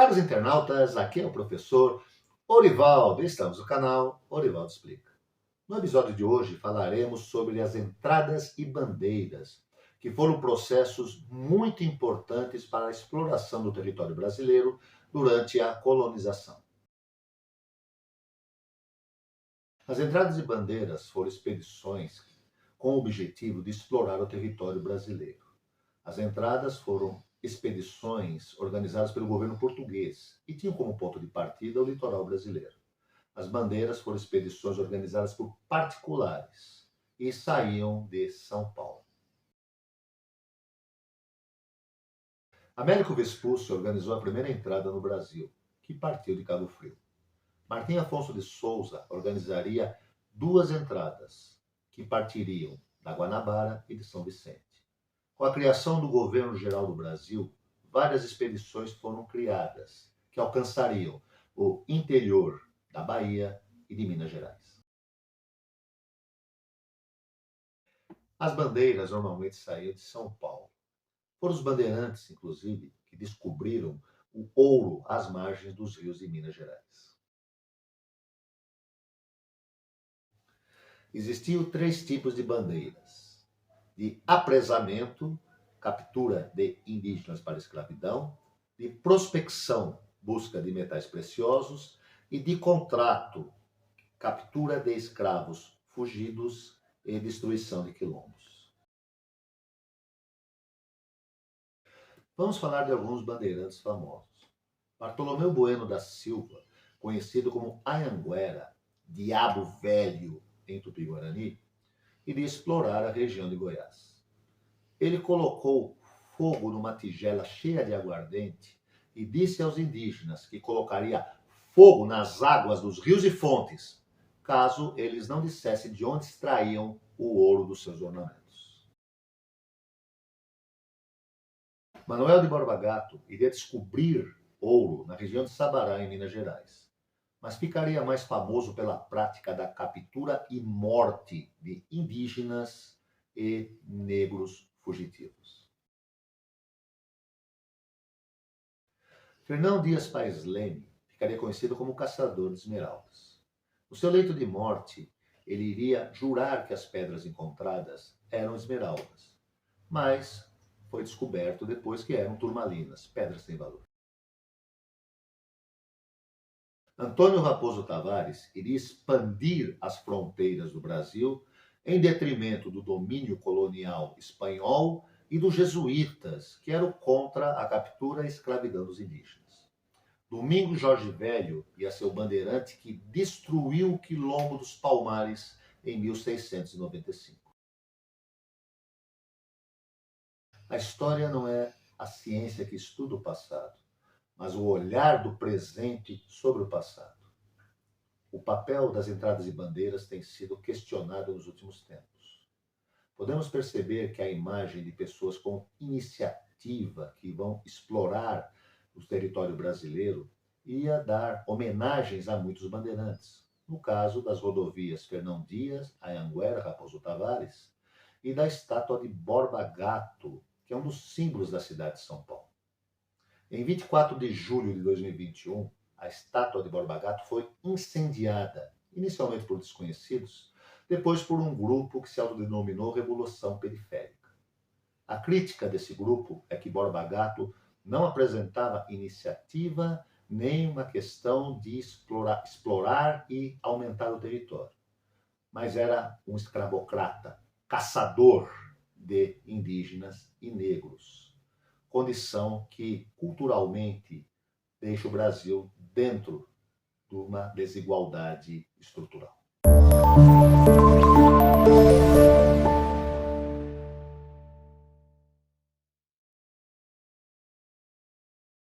Caros internautas, aqui é o professor Orivaldo. Estamos no canal Orivaldo Explica. No episódio de hoje falaremos sobre as entradas e bandeiras, que foram processos muito importantes para a exploração do território brasileiro durante a colonização. As entradas e bandeiras foram expedições com o objetivo de explorar o território brasileiro. As entradas foram expedições organizadas pelo governo português e tinham como ponto de partida o litoral brasileiro. As bandeiras foram expedições organizadas por particulares e saíam de São Paulo. Américo Vespucci organizou a primeira entrada no Brasil, que partiu de Cabo Frio. Martim Afonso de Souza organizaria duas entradas, que partiriam da Guanabara e de São Vicente. Com a criação do Governo Geral do Brasil, várias expedições foram criadas, que alcançariam o interior da Bahia e de Minas Gerais. As bandeiras normalmente saíam de São Paulo. Foram os bandeirantes, inclusive, que descobriram o ouro às margens dos rios de Minas Gerais. Existiam três tipos de bandeiras: de apresamento, captura de indígenas para escravidão, de prospecção, busca de metais preciosos, e de contrato, captura de escravos fugidos e destruição de quilombos. Vamos falar de alguns bandeirantes famosos. Bartolomeu Bueno da Silva, conhecido como Anhanguera, Diabo Velho em Tupi-Guarani, iria explorar a região de Goiás. Ele colocou fogo numa tigela cheia de aguardente e disse aos indígenas que colocaria fogo nas águas dos rios e fontes, caso eles não dissessem de onde extraíam o ouro dos seus ornamentos. Manuel de Borba Gato iria descobrir ouro na região de Sabará, em Minas Gerais, mas ficaria mais famoso pela prática da captura e morte de indígenas e negros fugitivos. Fernão Dias Pais Leme ficaria conhecido como caçador de esmeraldas. No seu leito de morte, ele iria jurar que as pedras encontradas eram esmeraldas, mas foi descoberto depois que eram turmalinas, pedras sem valor. Antônio Raposo Tavares iria expandir as fronteiras do Brasil em detrimento do domínio colonial espanhol e dos jesuítas, que eram contra a captura e escravidão dos indígenas. Domingos Jorge Velho ia ser o bandeirante que destruiu o Quilombo dos Palmares em 1695. A história não é a ciência que estuda o passado, mas o olhar do presente sobre o passado. O papel das entradas e bandeiras tem sido questionado nos últimos tempos. Podemos perceber que a imagem de pessoas com iniciativa que vão explorar o território brasileiro ia dar homenagens a muitos bandeirantes, no caso das rodovias Fernão Dias, Anhanguera, Raposo Tavares, e da estátua de Borba Gato, que é um dos símbolos da cidade de São Paulo. Em 24 de julho de 2021, a estátua de Borba Gato foi incendiada, inicialmente por desconhecidos, depois por um grupo que se autodenominou Revolução Periférica. A crítica desse grupo é que Borba Gato não apresentava iniciativa nem uma questão de explorar e aumentar o território, mas era um escravocrata, caçador de indígenas e negros, condição que culturalmente deixa o Brasil dentro de uma desigualdade estrutural.